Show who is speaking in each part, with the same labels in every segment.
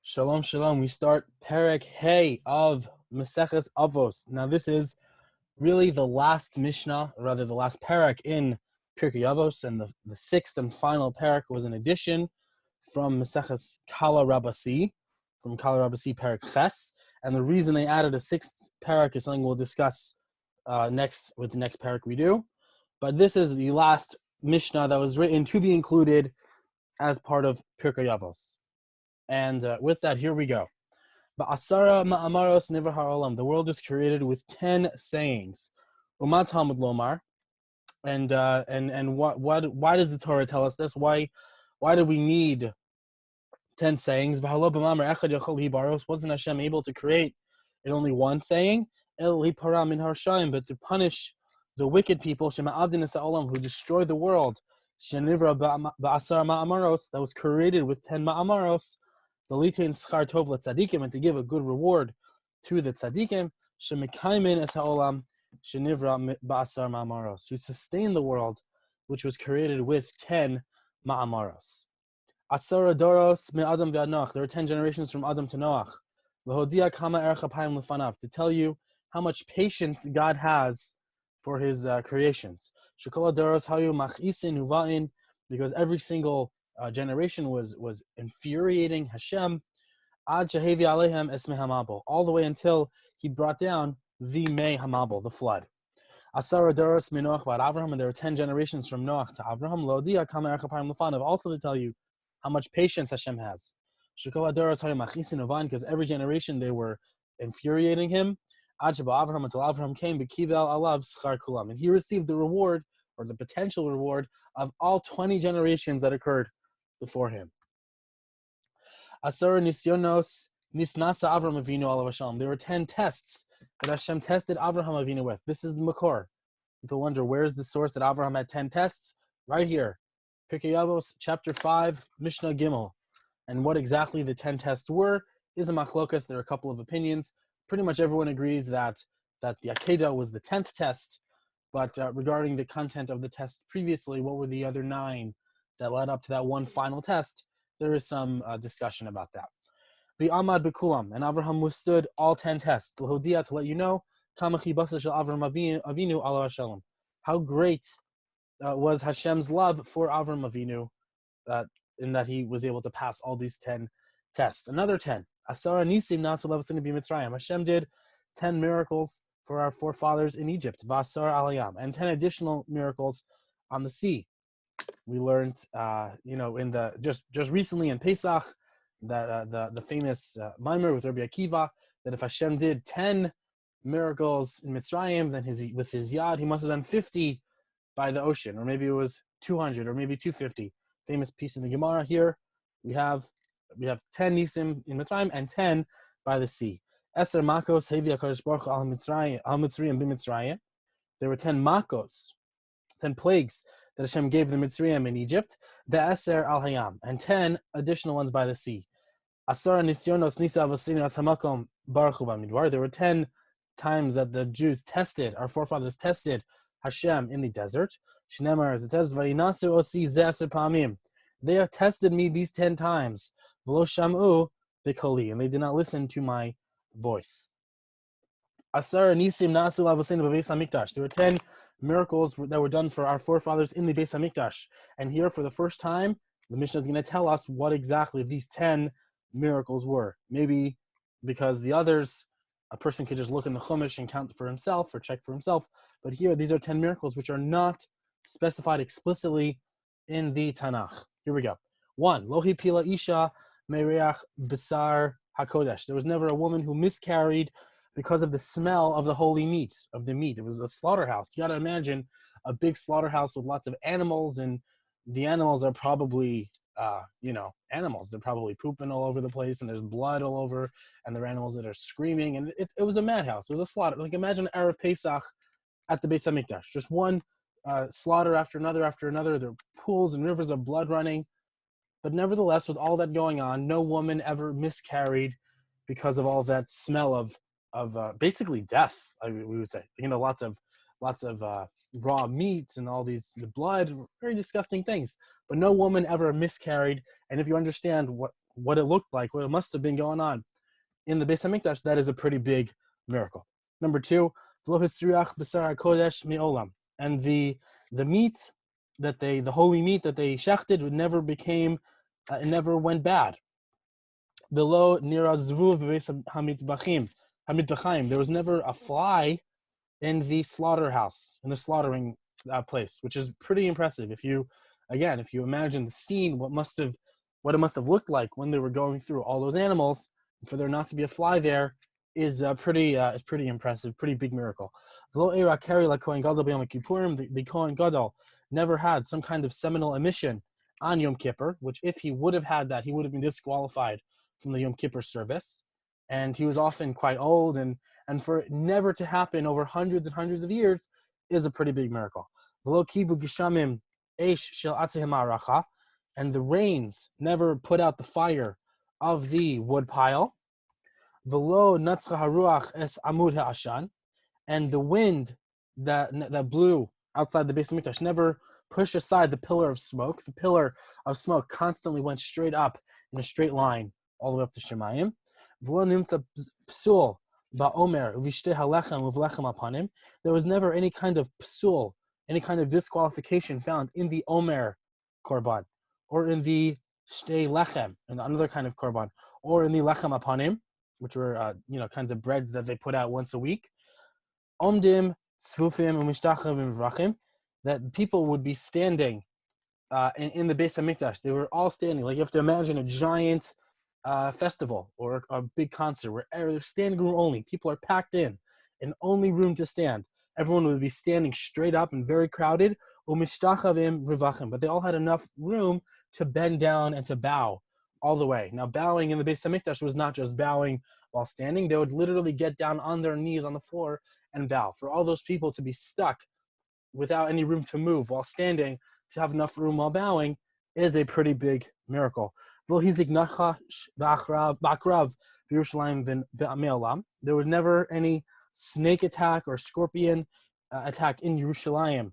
Speaker 1: Shalom, shalom. We start Perek Hey of Maseches Avos. Now, this is really the last Mishnah, or rather the last Perek in Pirkei Avos, and the sixth and final Perek was an addition from Maseches Kala Rabasi, from Kala Rabasi Perek Ches. And the reason they added a sixth Perek is something we'll discuss next with the next Perek we do. But this is the last Mishnah that was written to be included as part of Pirkei Avos. And with that, here we go. Ba'asara ma'amaros nivar ha'olam. The world is created with 10 sayings. Umat Talmud lomar. And why does the Torah tell us this? Why do we need 10 sayings? Wasn't Hashem able to create in only one saying? But to punish the wicked people who destroyed the world. That was created with 10 ma'amaros. The litain schar tov letzadikim, and to give a good reward to the tzadikim, shemekaimin es haolam shenivra ba'asar ma'amaros, who sustain the world, which was created with 10 ma'amaros. Asara doros me Adam ve'ad Noach. There are 10 generations from Adam to Noach. V'hodia kama erech hapayim lefanav, to tell you how much patience God has for His creations. Shekol doros hayu machisin uva'in, because every single generation was infuriating Hashem, ad shehevi alehem esmei hamabel, all the way until He brought down the Mei Hamabel, the flood. Asara doros minoach v'ad Avraham, and there were 10 generations from Noach to Avraham. Lodia kama erech hapayim lefanav, also to tell you how much patience Hashem has. Shekol doros hayu machisin uvain, because every generation they were infuriating Him. Ad sheba Avraham, until Avraham came, b'kibel alav schar kulam, and he received the reward, or the potential reward, of all 20 generations that occurred before him. Asara nisyonos nisnasa Avram Avinu alav Hashem. There were 10 tests that Hashem tested Avraham Avinu with. This is the Makor. People wonder, where's the source that Avraham had 10 tests? Right here. Pirkei Avos, chapter 5, Mishnah Gimel. And what exactly the 10 tests were is a machlokas. There are a couple of opinions. Pretty much everyone agrees that the Akedah was the 10th test. But regarding the content of the test previously, what were the other 9 that led up to that one final test? There is some discussion about that. The Amad Bekulam, and Avraham withstood all 10 tests. L'hodia, to let you know, Avinu ala Hashem. How great was Hashem's love for Avram Avinu, in that he was able to pass all these 10 tests. Another 10. Asara nisim nasu lavasinu b'Mitzrayim. Hashem did 10 miracles for our forefathers in Egypt, Vasar alayam, and 10 additional miracles on the sea. We learned, in the just recently in Pesach, that the famous Maimer with Rabbi Akiva, that if Hashem did 10 miracles in Mitzrayim, then with his yad, he must have done 50 by the ocean, or maybe it was 200, or maybe 250. Famous piece in the Gemara here. We have 10 nisim in Mitzrayim and 10 by the sea. Eser makos hevi HaKadosh Baruch Hu al Mitzrayim b'Mitzrayim. There were 10 makos, 10 plagues that Hashem gave the Mitzrayim in Egypt. The Eser al Hayam, and 10 additional ones by the sea. Asara nisyonos nisa avosinu as hamakom baruch hu b'midbar. There were 10 times that the Jews tested, our forefathers tested Hashem in the desert. Shnemar, as it says, vayinasu osi ze aser pamim. They have tested me these 10 times. V'lo shamu b'koli, and they did not listen to my voice. Asara nisim nasu lavosinu b'beis hamikdash. There were 10 miracles that were done for our forefathers in the Beis Hamikdash. And here, for the first time, the Mishnah is going to tell us what exactly these 10 miracles were. Maybe because the others, a person could just look in the Chumash and count for himself or check for himself. But here, these are 10 miracles which are not specified explicitly in the Tanakh. Here we go. 1. Lohi pila isha mereach besar hakodesh. There was never a woman who miscarried because of the smell of the holy meat, of the meat. It was a slaughterhouse. You got to imagine a big slaughterhouse with lots of animals, and the animals are probably, animals. They're probably pooping all over the place, and there's blood all over, and there are animals that are screaming, and it was a madhouse. It was a slaughter. Like, imagine Erev Pesach at the Beis Hamikdash. Just one slaughter after another. There are pools and rivers of blood running. But nevertheless, with all that going on, no woman ever miscarried because of all that smell of basically death, we would say. Lots of raw meat and all the blood, very disgusting things. But no woman ever miscarried. And if you understand what it looked like, what it must have been going on in the Beis Hamikdash, that is a pretty big miracle. Number two, and the meat that the holy meat that they shechted it never went bad. Below nirazvuv hamit. There was never a fly in the slaughterhouse, in the slaughtering place, which is pretty impressive. If you imagine the scene, what it must have looked like when they were going through all those animals, for there not to be a fly there is pretty impressive, pretty big miracle. The Kohen Gadol never had some kind of seminal emission on Yom Kippur, which if he would have had that, he would have been disqualified from the Yom Kippur service. And he was often quite old, and for it never to happen over hundreds and hundreds of years is a pretty big miracle. And the rains never put out the fire of the wood pile. And the wind that blew outside the Beis Hamikdash never pushed aside the pillar of smoke. The pillar of smoke constantly went straight up in a straight line all the way up to Shemayim. There was never any kind of psul, any kind of disqualification found in the Omer korban, or in the shtei lechem, and another kind of korban, or in the lechem apanim, which were kinds of bread that they put out once a week. Omdim tzvufim umishtachavim vrachim, that people would be standing in the Beis Hamikdash. They were all standing. Like you have to imagine a giant festival or a big concert where there's standing room only. People are packed in, and only room to stand. Everyone would be standing straight up and very crowded. Umishtachavim rivachim, but they all had enough room to bend down and to bow all the way. Now, bowing in the Beis Hamikdash was not just bowing while standing. They would literally get down on their knees on the floor and bow. For all those people to be stuck without any room to move while standing, to have enough room while bowing, is a pretty big miracle. There was never any snake attack or scorpion attack in Yerushalayim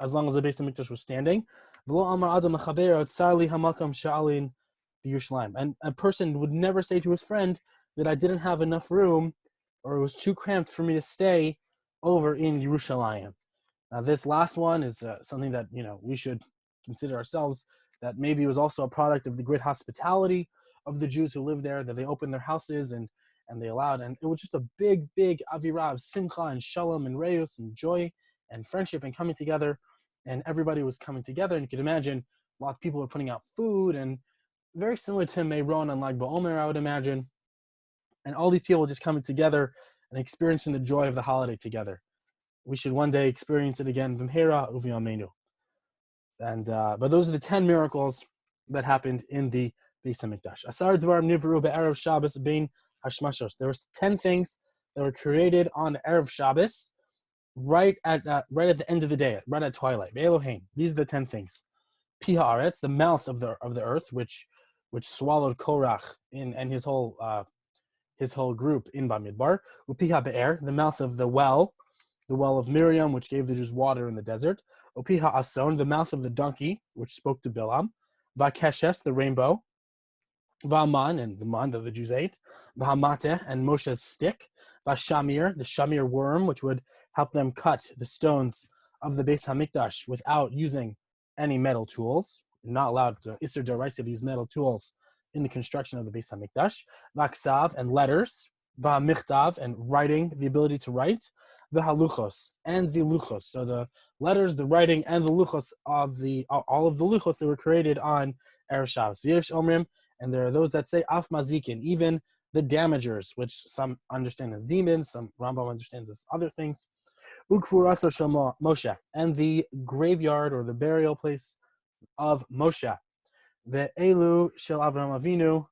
Speaker 1: as long as the Beis Hamikdash was standing. And a person would never say to his friend that I didn't have enough room, or it was too cramped for me to stay over in Yerushalayim. Now, this last one is something that we should consider ourselves, that maybe it was also a product of the great hospitality of the Jews who lived there, that they opened their houses and they allowed, and it was just a big avirah of simcha and shalom and reus and joy and friendship and coming together, and everybody was coming together. And you could imagine a lot of people were putting out food, and very similar to Meiron and Lag BaOmer, I would imagine. And all these people just coming together and experiencing the joy of the holiday together. We should one day experience it again. B'mheira u'v'yameinu. And but those are the 10 miracles that happened in the Beis Hamikdash. Asar dvarim nivru be'erev Shabbos bein hashmashos. There were 10 things that were created on Erev Shabbos, right at the end of the day, right at twilight. Be'elohein. These are the 10 things. Pi haaretz, the mouth of the earth, which swallowed Korach and his whole group in Bamidbar. Upi ha'be'er, the mouth of the well of Miriam, which gave the Jews water in the desert. Upi ha'ason, the mouth of the donkey, which spoke to Bilam. Va'keshes, the rainbow. Va'aman, and the man that the Jews ate. Va'hamateh, and Moshe's stick. Va'shamir, the shamir worm, which would help them cut the stones of the Beis Hamikdash without using any metal tools. You're not allowed to Isser D'Oraisa to use metal tools in the construction of the Beis Hamikdash. Va'ksav, and letters. Va'michtav, and writing, the ability to write. V'haluchos, and the luchos. So the letters, the writing, and the luchos of all of the luchos that were created on Erev Shabbos. Yesh Omrim, and there are those that say Af Mazikin, even the damagers, which some understand as demons, some Rambam understands as other things. Ukfurasa Shema Moshe, and the graveyard or the burial place of Moshe. The Elu Shel Avram Avinu,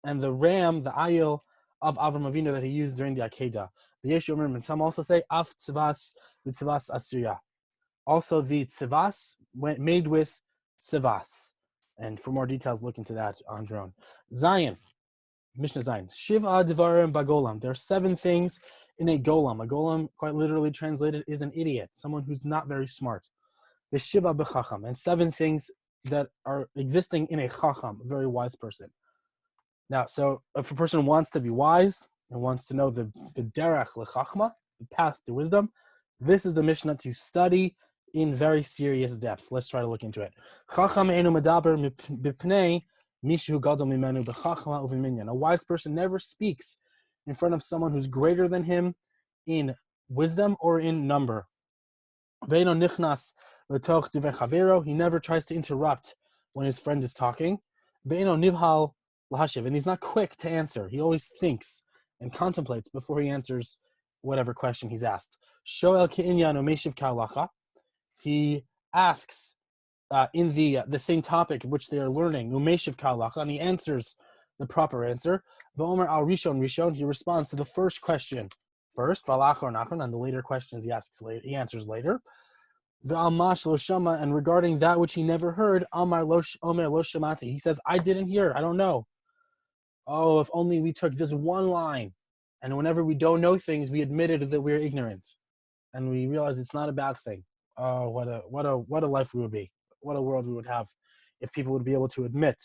Speaker 1: and the ram, the ayil of Avram Avinu that he used during the Akedah. The Yesh Omrim, and some also say Af Tzivas v'Tzivas Asriya. Also the Tzivas made with Tzivas. And for more details, look into that on your own. Zion, Mishnah Zion. Shiva Devarim Bagolam. There are 7 things in a Golam. A Golam, quite literally translated, is an idiot, someone who's not very smart. The Shiva B'Chacham, and 7 things that are existing in a Chacham, a very wise person. Now, so if a person wants to be wise and wants to know the derech lechachma, the path to wisdom, this is the Mishnah to study in very serious depth. Let's try to look into it. Chacham einu medaber b'pnei mishu gadol mimenu b'chachma u'v'minyan. A wise person never speaks in front of someone who's greater than him in wisdom or in number. Ve'eno nichnas l'toch divrei chavero. He never tries to interrupt when his friend is talking. Ve'eno nivhal lahashiv, and he's not quick to answer. He always thinks and contemplates before he answers whatever question he's asked. Shoel ke'inyan umeshiv ka'alacha. He asks in the same topic which they are learning, umeshiv ka'alacha, and he answers the proper answer. V'omer al rishon, he responds to the first question first, v'alachor nachon, and the later questions he asks later, he answers later. V'al mash lo shama, and regarding that which he never heard, omer lo shamati, he says, I didn't hear, I don't know. Oh, if only we took this one line, and whenever we don't know things, we admitted that we're ignorant, and we realize it's not a bad thing. Oh, what a life we would be, what a world we would have, if people would be able to admit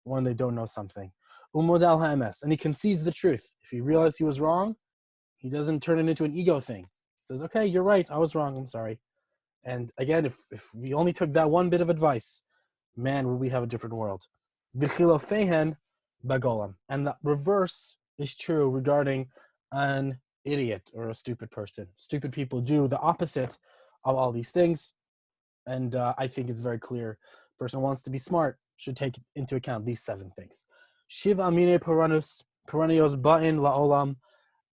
Speaker 1: when they don't know something. Umodal ha'emes, and he concedes the truth. If he realized he was wrong, he doesn't turn it into an ego thing. He says, "Okay, you're right, I was wrong. I'm sorry." And again, if we only took that one bit of advice, man, would we have a different world. V'chilofehen bagolam. And the reverse is true regarding an idiot or a stupid person. Stupid people do the opposite of all these things. And I think it's very clear. A person who wants to be smart should take into account these 7 things. Shiv amine peranios ba'in la'olam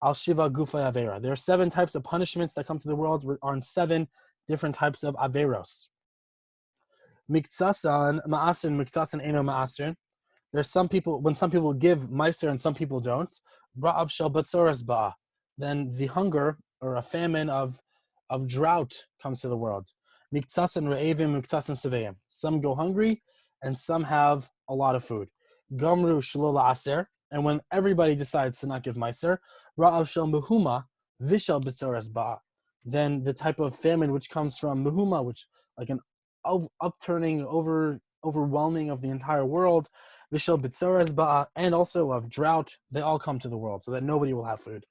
Speaker 1: al shiva gufa avera. There are 7 types of punishments that come to the world on 7 different types of averos. Miktsasan ma'asrin, miktsasan eno ma'asrin. There's some people, when some people give meiser and some people don't, ra'av shel batzoras ba'a. Then the hunger or a famine of drought comes to the world. Miktsasan re'evim, miktsasan seveim. Some go hungry and some have a lot of food. Gamru shelo la'aser. And when everybody decides to not give meiser, ra'av shel muhuma, vishel batzoras ba'a. Then the type of famine which comes from muhuma, which like an upturning, overwhelming of the entire world, vishel bitzoras ba'a, and also of drought, they all come to the world so that nobody will have food.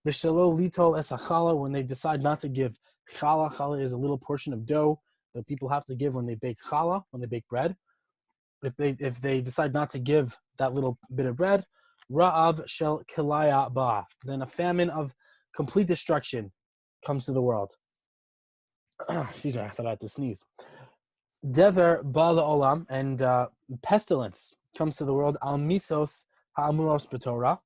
Speaker 1: Vishelo litol es achala, when they decide not to give challah. Challah is a little portion of dough that people have to give when they bake challah, when they bake bread. If they decide not to give that little bit of bread, ra'av shel kilaya ba'a, then a famine of complete destruction comes to the world. Excuse me, I thought I had to sneeze. Dever ba'la olam, and pestilence comes to the world. Al misos ha'amuros b'Torah,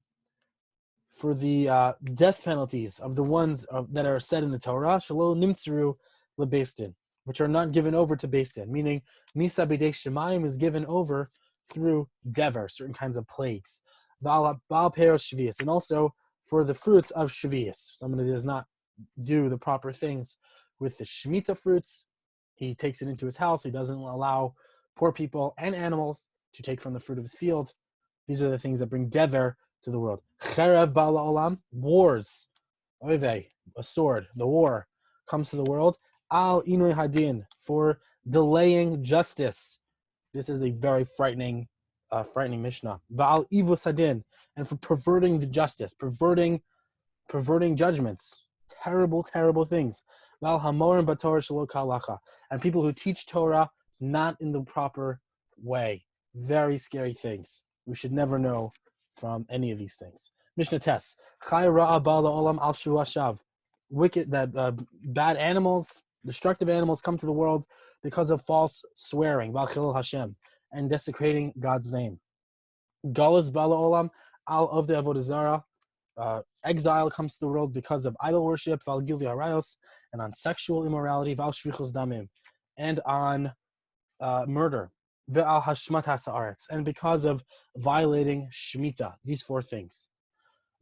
Speaker 1: for the death penalties of the ones that are said in the Torah, shelo nimtzeru lebeisdin, which are not given over to Beis Din, meaning misa b'dei shemayim is given over through dever, certain kinds of plagues. Ba'al peros shvius, and also for the fruits of shvius. Someone who does not do the proper things with the Shemitah fruits, he takes it into his house. He doesn't allow poor people and animals to take from the fruit of his field. These are the things that bring dever to the world. Cherev ba'la olam, wars. Oivei, a sword, the war comes to the world. Al inui hadin, for delaying justice. This is a very frightening Mishnah. Ba'al ivus hadin, and for perverting the justice, perverting judgments. Terrible, terrible things. Val hamorim b'Torah shelo kalacha, and people who teach Torah not in the proper way. Very scary things. We should never know from any of these things. Mishnah Tes. Chai ra'a ba'la olam al shu hashav. Wicked, that bad animals, destructive animals come to the world because of false swearing, Val chilul Hashem, and desecrating God's name. Galus ba'la olam al ovdei avodah zarah. Exile comes to the world because of idol worship, val gilui arayos, and on sexual immorality, val shvichus damim, and on murder, ve'al hashmat ha'aretz, and because of violating shmita. These 4 things.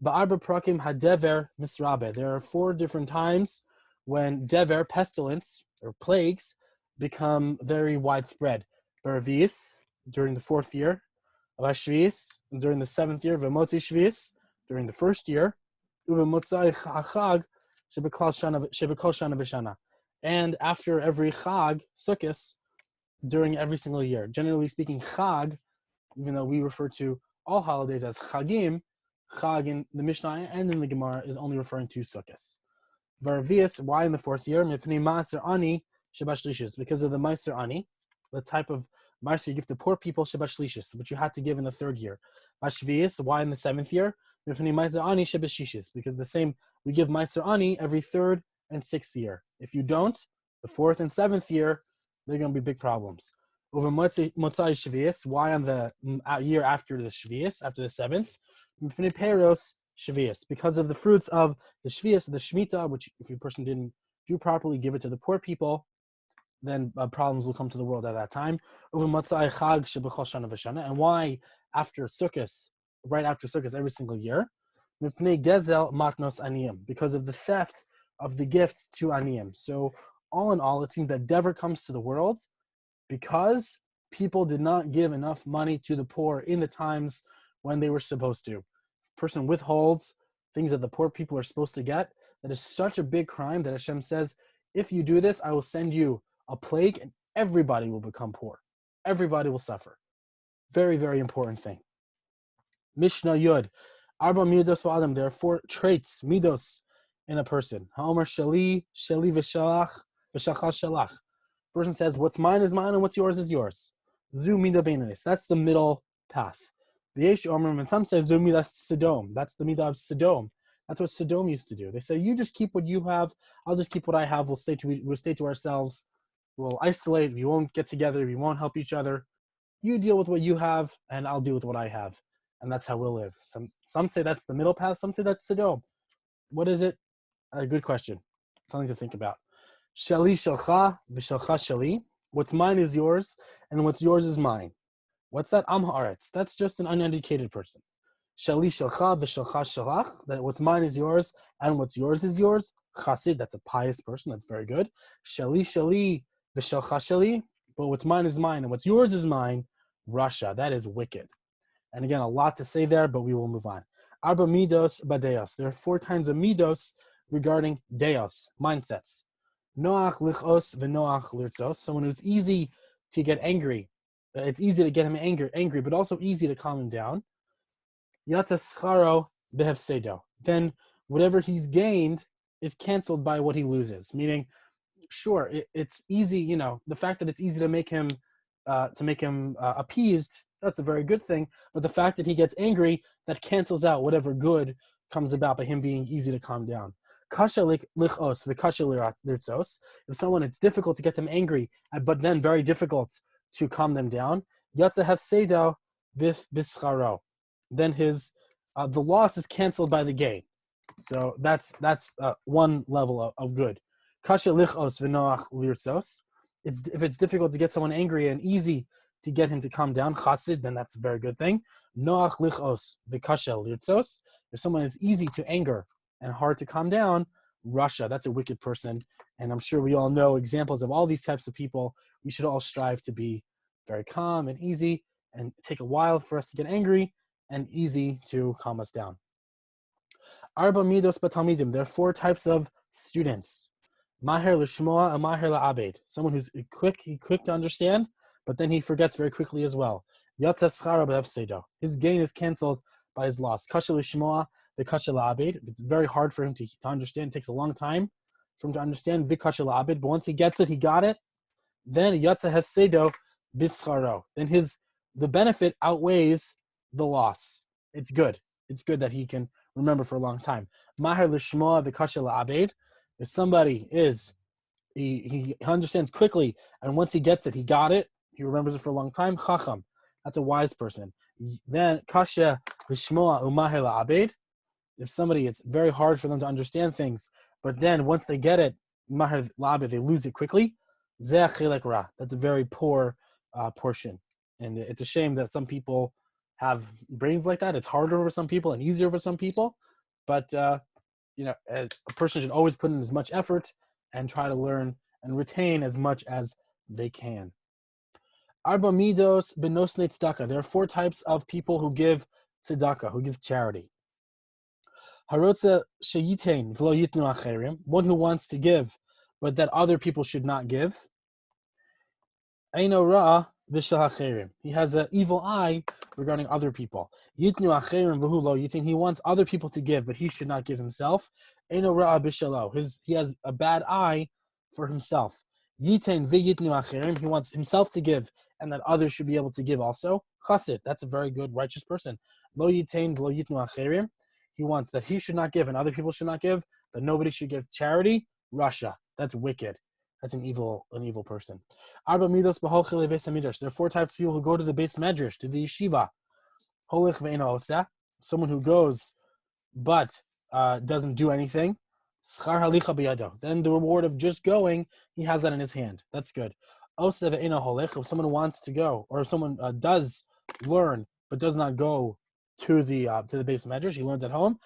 Speaker 1: Ba'arba prakim hadever misrabe. There are 4 different times when dever, pestilence or plagues, become very widespread. Baravis, during the 4th year, Vashvis, during the 7th year, Vemotzi Shvis, during the 1st year, Uvemotzai Chag, Shebekol Shana V'Shana, and after every Chag, Sukkos, during every single year. Generally speaking, Chag, even though we refer to all holidays as Chagim. Chag in the Mishnah and in the Gemara is only referring to Sukkot. Baravias, why in the 4th year? Mipnei Maaser Ani Shabashlishis, because of the Maaser Ani, the type of Maaser you give to poor people, Shabashlishis, which you had to give in the 3rd year. Bashvias, why in the 7th year? Mipnei Maaser Ani Shabashishis, because the same, we give Maaser Ani every 3rd and 6th year. If you don't, the 4th and 7th year, they're going to be big problems. Over Motzai Shvias, why on the year after the Shvias, after the 7th? Mipnei Peros Shvias, because of the fruits of the Shvias, the Shemitah, which if a person didn't do properly, give it to the poor people, then problems will come to the world at that time. Over Motzai Chag Shebechol Shana V'Shana, and why after Sukkot, right after Sukkot every single year? Mipnei Gezel Matnos Aniyim, because of the theft of the gifts to Aniyim. So all in all, it seems that Dever comes to the world because people did not give enough money to the poor in the times when they were supposed to. A person withholds things that the poor people are supposed to get. That is such a big crime that Hashem says, if you do this, I will send you a plague and everybody will become poor. Everybody will suffer. Very, very important thing. Mishnah Yud. Arba midos ba'adam. There are 4 traits, midos, in a person. Ha'omer shali, shali v'shalach, v'shachal shalach. Person says, what's mine is mine and what's yours is yours. Zu mida beinanis. That's the middle path. The Yesh Omer, and some say Zu midas Sodom. That's the midah of Sodom. That's what Sodom used to do. They say, you just keep what you have, I'll just keep what I have. We'll stay to ourselves. We'll isolate. We won't get together. We won't help each other. You deal with what you have, and I'll deal with what I have. And that's how we'll live. Some say that's the middle path. Some say that's Sodom. What is it? A good question. Something to think about. Shali shalcha v'shalcha shali. What's mine is yours, and what's yours is mine. What's that? Am haaretz. That's just an uneducated person. Shali shalcha v'shalcha shalach. That what's mine is yours, and what's yours is yours. Chassid. That's a pious person. That's very good. Shali shali v'shalcha shali. But what's mine is mine, and what's yours is mine. Rasha. That is wicked. And again, a lot to say there, but we will move on. Arba midos badeos. There are 4 kinds of midos regarding deos, mindsets. Noach lichos v'noach lirtzos. Someone who's easy to get angry. It's easy to get him angry, but also easy to calm him down. Yatsa scharo behefsedo. Then whatever he's gained is canceled by what he loses. Meaning, sure, it's easy. The fact that it's easy to make him appeased, that's a very good thing. But the fact that he gets angry, that cancels out whatever good comes about by him being easy to calm down. Kasha lichos v'kasha lirtzos. If someone, it's difficult to get them angry, but then very difficult to calm them down. Yatsa hefsedo bischaro. Then the loss is canceled by the gain. So that's one level of good. Kasha lichos v'noach lirtzos. If it's difficult to get someone angry and easy to get him to calm down, chassid, then that's a very good thing. Noach lichos v'kasha lirtzos. If someone is easy to anger and hard to calm down, Russia, that's a wicked person. And I'm sure we all know examples of all these types of people. We should all strive to be very calm and easy, and take a while for us to get angry and easy to calm us down. Arba midos batalmidim. There are 4 types of students. Maher l'shmoa and maher la'abed. Someone who's quick to understand, but then he forgets very quickly as well. Yatsa schara b'hefsedo. His gain is canceled by his loss. Kasha l'shmoa v'kasha la'abed. It's very hard for him to understand. It takes a long time for him to understand v'kasha la'abed. But once he gets it, he got it. Then yatsa hefsedo bischaro. Then the benefit outweighs the loss. It's good. It's good that he can remember for a long time. Maher l'shmoa v'kasha la'abed. If somebody he understands quickly, and once he gets it, he got it. He remembers it for a long time. Chacham. That's a wise person. Then kasha l'shmoa u'maher la'abed. If somebody, it's very hard for them to understand things, but then once they get it, maher la'abed, they lose it quickly. Zeh chilek ra. That's a very poor portion, and it's a shame that some people have brains like that. It's harder for some people and easier for some people, but a person should always put in as much effort and try to learn and retain as much as they can. Arba midos benosne tzedakah. There are 4 types of people who give tzedakah, who give charity. Harotza sheyitain v'lo yitnu acherim. One who wants to give, but that other people should not give. Eino ra V'shel hacherim. He has an evil eye regarding other people. Yitnu hacherim v'hu lo yitin. He wants other people to give, but he should not give himself. Eino ra'a b'shelo. He has a bad eye for himself. Yitin v'yitnu hacherim. He wants himself to give, and that others should be able to give also. Chassid. That's a very good, righteous person. Lo yitin v'lo yitnu hacherim. He wants that he should not give and other people should not give, that nobody should give charity. Russia. That's wicked. That's an evil person. There are 4 types of people who go to the Beis Medrash, to the yeshiva. Someone who goes but doesn't do anything. Then the reward of just going, he has that in his hand. That's good. If someone wants to go, or if someone does learn but does not go to the Beis Medrash, he learns at home.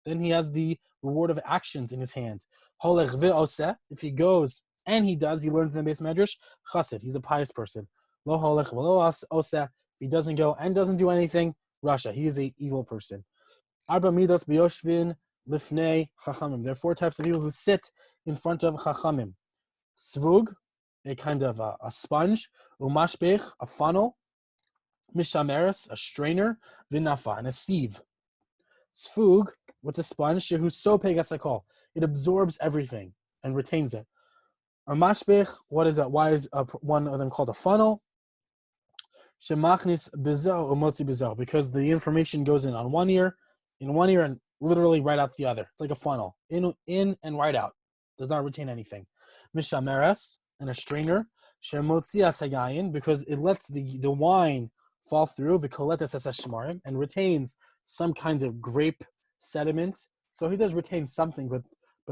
Speaker 1: Then he has the reward of actions in his hand. If he goes and he learns in the Beis Medrash, chassid, he's a pious person. If he doesn't go and doesn't do anything, Rasha, he is an evil person. There are 4 types of people who sit in front of chachamim. Svug, a kind of a sponge. Umashbech, a funnel. Mishameres, a strainer. Vinafa, and a sieve. Sfug, what's a sponge? Shehu sopeg asakol. It absorbs everything and retains it. A mashbech, what is that? Why is one of them called a funnel? Shemachnis bezo umotzi bezo, because the information goes in one ear, and literally right out the other. It's like a funnel, in and right out. Does not retain anything. Mishameres, and a strainer. Shemotzi asagayin, because it lets the wine fall through v'koletes asashmarim, and retains some kind of grape sediment. So he does retain something, but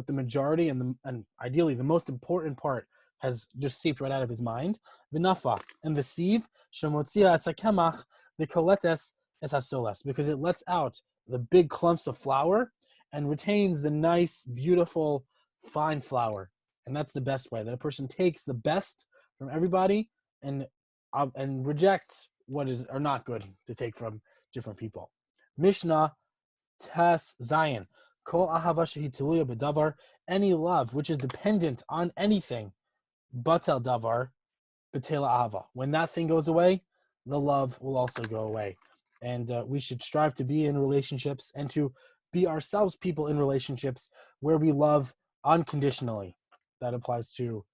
Speaker 1: the majority and ideally the most important part has just seeped right out of his mind. V'nafa, and the sieve, shemotzia asakemach v'koletes esasoles, because it lets out the big clumps of flour and retains the nice, beautiful, fine flour. And that's the best way, that a person takes the best from everybody and rejects what is are not good to take from different people. Mishnah Tes Zion. Kol ahava shehi teluya b'davar. Any love which is dependent on anything, batel davar, b'tela ahava. When that thing goes away, the love will also go away. And we should strive to be in relationships and to be ourselves people in relationships where we love unconditionally. That applies to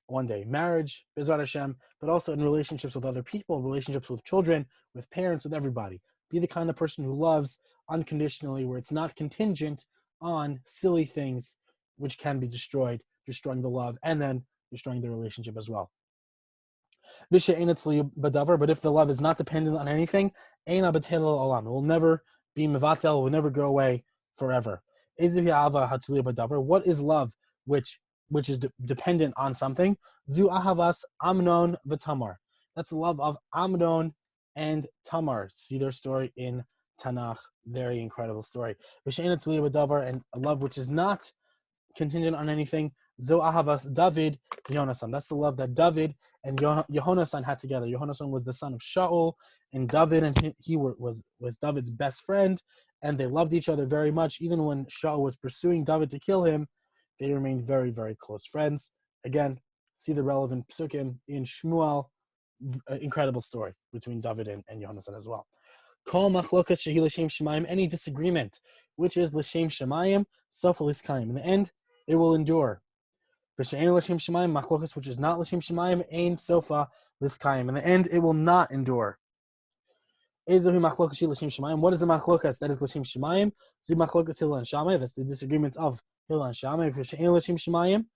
Speaker 1: one day marriage, Bezrat Hashem, but also in relationships with other people, relationships with children, with parents, with everybody. Be the kind of person who loves unconditionally, where it's not contingent on silly things which can be destroyed, destroying the love and then destroying the relationship as well. But if the love is not dependent on anything, it will never be mevatel, will never go away forever. What is love which is dependent on something? Zu ahavas Amnon v'Tamar. That's the love of Amnon and Tamar. See their story in Tanakh. Very incredible story. And a love which is not contingent on anything. Zo ahavas David Yonasan. That's the love that David and Yehonasan had together. Yehonasan was the son of Shaul, and David and he was David's best friend, and they loved each other very much. Even when Shaul was pursuing David to kill him, they remained very, very close friends. Again, see the relevant psukim in Shmuel. Incredible story between David and Yehonasan as well. Kol machlokas shehi l'shem shemayim. Any disagreement which is l'shem shemayim, sofa l'skayim. In the end, it will endure. V'she'en l'shem shemayim, machlokas which is not l'shem shemayim, ein sofa l'skayim. In the end, it will not endure. Ezohi machlokas shehi l'shem shemayim. What is the machlokas that is l'shem shemayim? Zu machlokas Hillel and Shammai. That's the disagreements of Hillel and Shammai. V'she'en l'shem shemayim.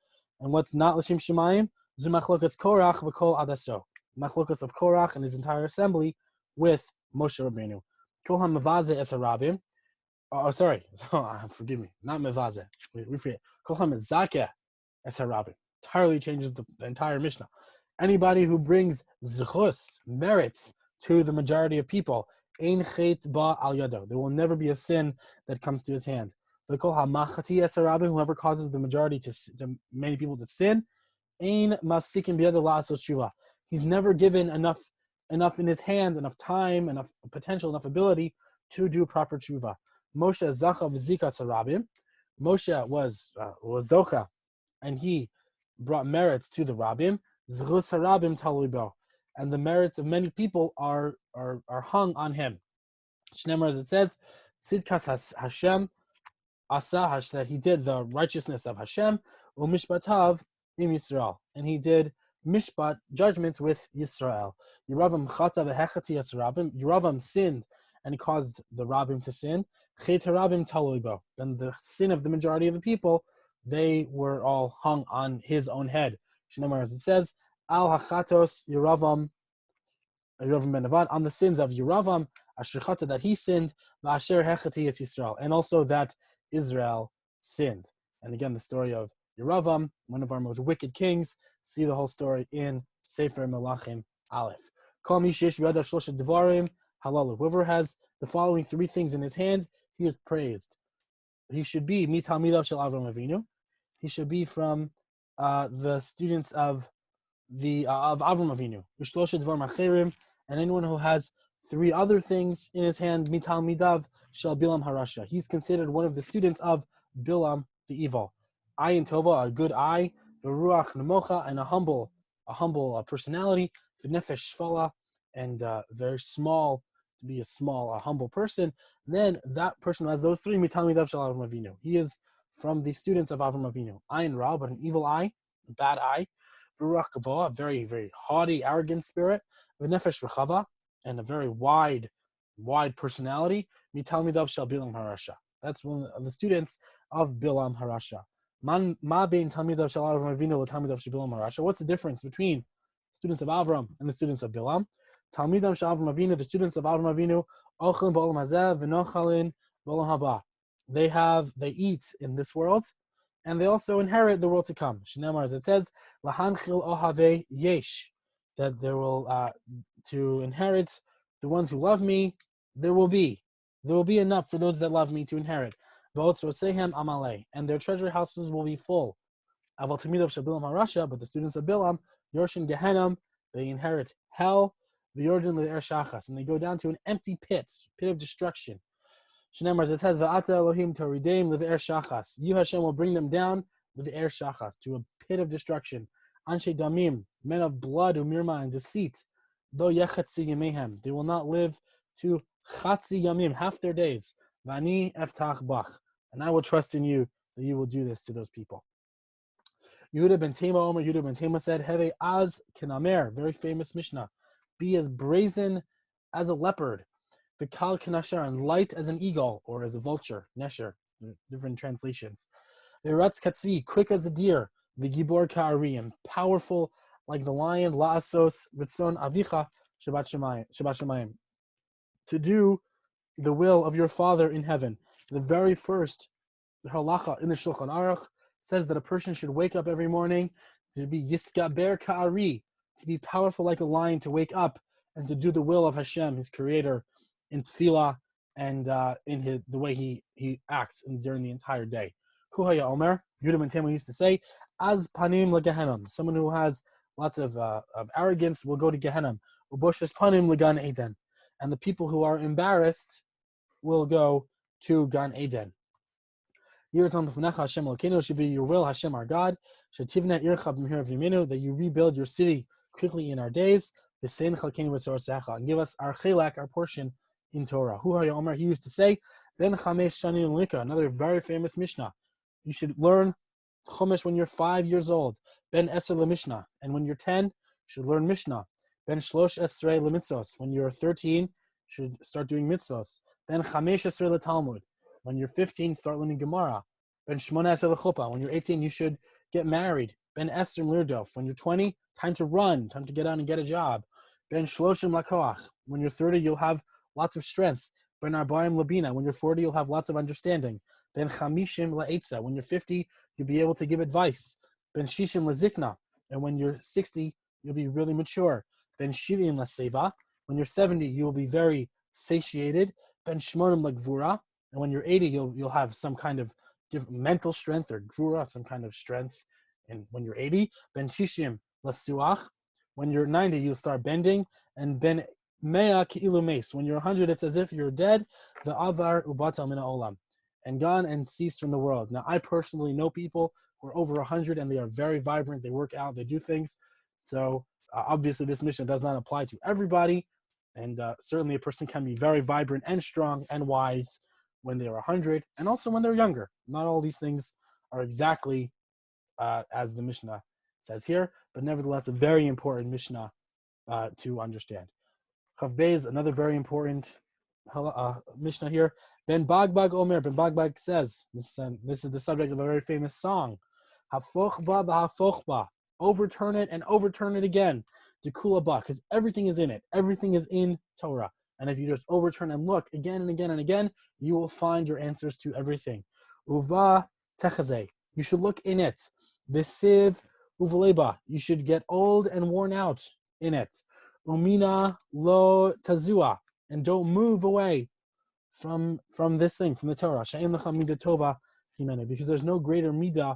Speaker 1: And what's not l'shem shemayim? Zu machlokas Korach v'kol adaso. Machlokas of Korach and his entire assembly with Moshe Rabbeinu. Kol ha-mevaze es harabim. Forgive me. Not mevaze. We forget. Kol ha-mezakeh es harabim. Entirely changes the entire Mishnah. Anybody who brings zchus, merit, to the majority of people, ein chet ba al yado. There will never be a sin that comes to his hand. Kol ha-machati es harabim. Whoever causes the majority to many people to sin, ein mafsikim biyado la'asos tshuva. He's never given enough in his hands, enough time, enough potential, enough ability to do proper tshuva. Moshe zacha v'zika sarabim. Moshe was zocha, and he brought merits to the rabbim. Zchus harabim talui bo, and the merits of many people are hung on him. Shneimar, as it says, Tzidkas Hashem asa, that he did the righteousness of Hashem, u'mishpatav im Yisrael, and he did mishpat, judgments with Yisrael. Yeravam chata v'hechati yasrabim, Yeravam sinned and caused the Rabbim to sin. Chet harabim talui bo, then the sin of the majority of the people, they were all hung on his own head. Shneimar, as it says, al hachatos Yeravam ben Nevat, on the sins of Yeravam, asher chata, that he sinned, v'asher hechati es Yisrael, and also that Israel sinned. And again, the story of Yeravam, one of our most wicked kings, see the whole story in Sefer Melachim Aleph. Kol mi sheish b'yadav shlosha devarim halalu. Whoever has the following three things in his hand, he is praised. He should be mitalmidav shel Avram Avinu. He should be from the students of Avram Avinu. Ushlosha devarim acherim, and anyone who has three other things in his hand, mitalmidav shel Bilam harasha. He's considered one of the students of Bilam the evil. Ayin tova, a good eye, v'ruach nemocha, and a humble personality, v'nefesh shvala, and very small, to be a humble person. And then that person who has those three, mitalmidav shel Avram Avinu. He is from the students of Avram Avinu. Ayin ra, but an evil eye, a bad eye. V'ruach gavoa, a very, very haughty, arrogant spirit. V'nefesh rechava, and a very wide personality. Mitalmidav shel Bilam harasha. That's one of the students of Bilam harasha. Ma bein talmidav shel Avram Avinu l'talmidav shel Bilam harasha. What's the difference between students of Avram and the students of Bilam? Talmidav shel Avram Avinu, the students of Avram Avinu, ochlin b'olam hazeh v'nochalin b'olam haba. They eat in this world, and they also inherit the world to come. Shneimar, as it says, lahanchil ohave yesh, that there will to inherit the ones who love me, there will be enough for those that love me to inherit. And their treasury houses will be full. But the students of Bilam, Yorshin Gehenam, they inherit hell, the Yordan the Shachas, and they go down to an empty pit of destruction. Shneimar, as it says, Va'ata Elohim torideim le'er shachas. You, Hashem, will bring them down with the er shachas, to a pit of destruction. Anshe damim, men of blood, umirma, and deceit. Do yechatzi yamehem, they will not live to chatzi yamim, half their days. Vani eftach bach, and I will trust in you that you will do this to those people. Yehuda ben Tema said, Heve az kenamer, very famous Mishnah. Be as brazen as a leopard. The kal kenashar, and light as an eagle, or as a vulture, nesher, different translations. The ratz katzvi, quick as a deer. The gibor ka'ari, and powerful like the lion. La'asos ritzon avicha shabbat shemayim, to do the will of your Father in heaven. The very first halacha in the Shulchan Aruch says that a person should wake up every morning to be yiskaber ka'ari, to be powerful like a lion, to wake up and to do the will of Hashem, his creator, in tefillah and in the way he acts during the entire day. Hu haya omer, Yehuda ben Tema used to say, az panim legehenom, someone who has lots of arrogance will go to Gehenna. Uboshes panim legan Eden, and the people who are embarrassed will go to Gan Eden. Hashem Elokeinu, should be your will, Hashem our God. That you rebuild your city quickly in our days. And give us our chelak, our portion in Torah. He used to say, another very famous Mishnah. You should learn Chumash when you're 5 years old. Ben Eser leMishnah, and when you're 10, you should learn Mishnah. Ben Shlosh Esrei leMitzvos, when you're 13, you should start doing mitzvos. Ben Chamesh Esrei leTalmud, when you're 15, start learning Gemara. Ben Shmona Esrei leChuppah, when you're 18, you should get married. Ben Esrim Lirdof, when you're 20, time to run, time to get out and get a job. Ben Shloshim Lakoach, when you're 30, you'll have lots of strength. Ben Arbaim Labina, when you're 40, you'll have lots of understanding. Ben Chamishim La'etza, when you're 50, you'll be able to give advice. Ben Shishim Lazikna, and when you're 60, you'll be really mature. Ben Shivim Laseva, when you're 70, you will be very satiated. Ben Shmonim Lagvura, and when you're 80, you'll have some kind of different mental strength, or Gvura, some kind of strength. And when you're 80, Ben Shishim Lasuach, when you're 90, you'll start bending. And Ben Mea Ki'ilu Meis, when you're 100, it's as if you're dead. The Avar Ubata Mina Olam, and gone and ceased from the world. Now, I personally know people who are over 100 and they are very vibrant. They work out, they do things. So obviously this Mishnah does not apply to everybody, and certainly a person can be very vibrant and strong and wise when they're 100, and also when they're younger. Not all these things are exactly as the Mishnah says here, but nevertheless a very important Mishnah to understand. Chav Beis, another very important Mishnah here. Ben Bagbag Omer, Ben Bagbag says, this is the subject of a very famous song. Hafochba b'hafochba, overturn it and overturn it again. Dekula ba, because everything is in it. Everything is in Torah. And if you just overturn and look again and again and again, you will find your answers to everything. Uva techazeh, you should look in it. Vesiv uvaleba, you should get old and worn out in it. Umina lo tazua, and don't move away from this thing, from the Torah. She'en lecha midah tova himenu, because there's no greater midah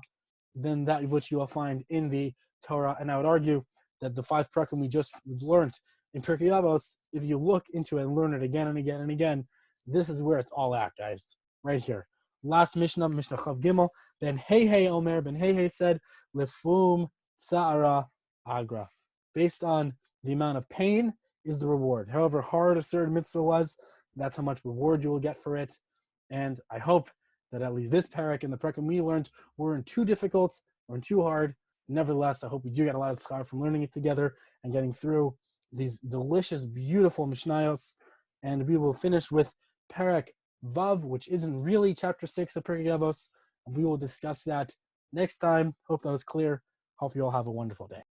Speaker 1: than that which you will find in the Torah. And I would argue that the 5 prakim we just learned in Pirkei Avos, if you look into it and learn it again and again and again, this is where it's all at, guys, right here. Last Mishnah, Mishnah Chav Gimel. Ben Hey Omer, Ben Hey said, Lefum Tsa'ara Agra. Based on the amount of pain is the reward. However hard a certain mitzvah was, that's how much reward you will get for it. And I hope that at least this parak and the prakim we learned weren't too difficult or too hard. Nevertheless, I hope we do get a lot of schar from learning it together and getting through these delicious, beautiful Mishnayos. And we will finish with parak Vav, which isn't really chapter 6 of Pirkei Avos. We will discuss that next time. Hope that was clear. Hope you all have a wonderful day.